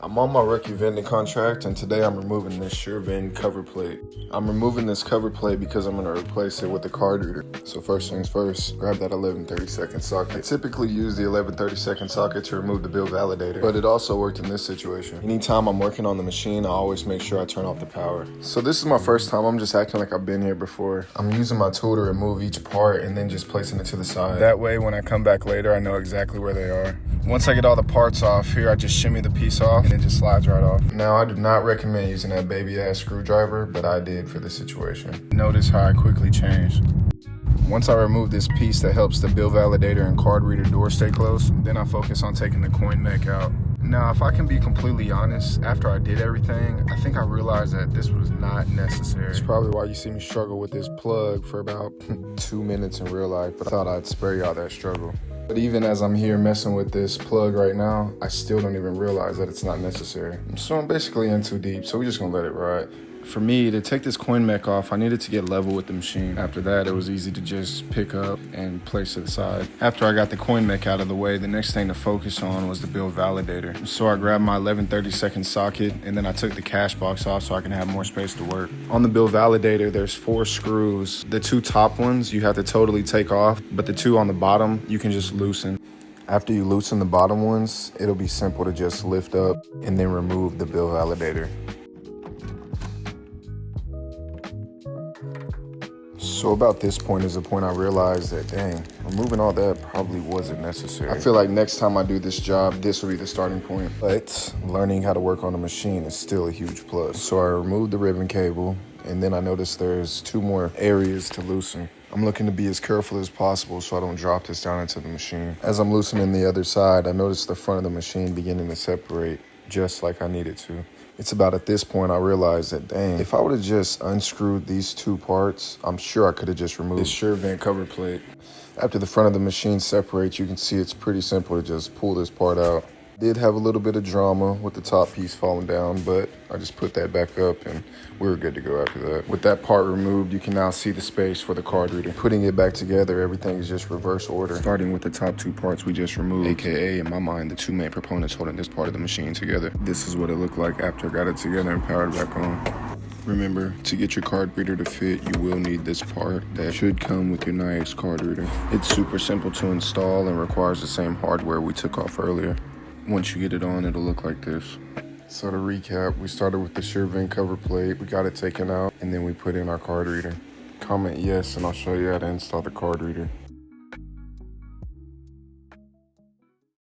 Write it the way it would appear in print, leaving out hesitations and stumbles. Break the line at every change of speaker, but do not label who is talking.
I'm on my rookie vending contract, and today I'm removing this SureVend cover plate. I'm removing this cover plate because I'm going to replace it with the card reader. So first things first, grab that 11/32 socket. I typically use the 11/32 socket to remove the bill validator, but it also worked in this situation. Anytime I'm working on the machine, I always make sure I turn off the power. So this is my first time. I'm just acting like I've been here before. I'm using my tool to remove each part and then just placing it to the side. That way, when I come back later, I know exactly where they are. Once I get all the parts off here, I just shimmy the piece off and it just slides right off. Now, I do not recommend using that baby ass screwdriver, but I did for this situation. Notice how I quickly changed. Once I remove this piece that helps the bill validator and card reader door stay closed, then I focus on taking the coin mech out. Now, if I can be completely honest, after I did everything, I think I realized that this was not necessary. It's probably why you see me struggle with this plug for about 2 minutes in real life, but I thought I'd spare y'all that struggle. But even as I'm here messing with this plug right now, I still don't even realize that it's not necessary. So I'm basically in too deep, so we're just gonna let it ride. For me, to take this coin mech off, I needed to get level with the machine. After that, it was easy to just pick up and place to the side. After I got the coin mech out of the way, the next thing to focus on was the bill validator. So I grabbed my 11/32 socket, and then I took the cash box off so I can have more space to work. On the bill validator, there's 4 screws. The 2 top ones you have to totally take off, but the 2 on the bottom, you can just loosen. After you loosen the bottom ones, it'll be simple to just lift up and then remove the bill validator. So about this point is the point I realized that, dang, removing all that probably wasn't necessary. I feel like next time I do this job, this will be the starting point. But learning how to work on a machine is still a huge plus. So I removed the ribbon cable, and then I noticed there's 2 more areas to loosen. I'm looking to be as careful as possible so I don't drop this down into the machine. As I'm loosening the other side, I noticed the front of the machine beginning to separate just like I needed to. It's about at this point I realized that, dang, if I would have just unscrewed these 2 parts, I'm sure I could have just removed this SureVend cover plate. After the front of the machine separates, you can see it's pretty simple to just pull this part out. Did have a little bit of drama with the top piece falling down, but I just put that back up and we were good to go after that. With that part removed, you can now see the space for the card reader. Putting it back together, everything is just reverse order. Starting with the top 2 parts we just removed, AKA, in my mind, the 2 main proponents holding this part of the machine together. This is what it looked like after I got it together and powered back on. Remember, to get your card reader to fit, you will need this part that should come with your Niax card reader. It's super simple to install and requires the same hardware we took off earlier. Once you get it on, it'll look like this. So to recap, we started with the SureVend cover plate, we got it taken out, and then we put in our card reader. Comment yes, and I'll show you how to install the card reader.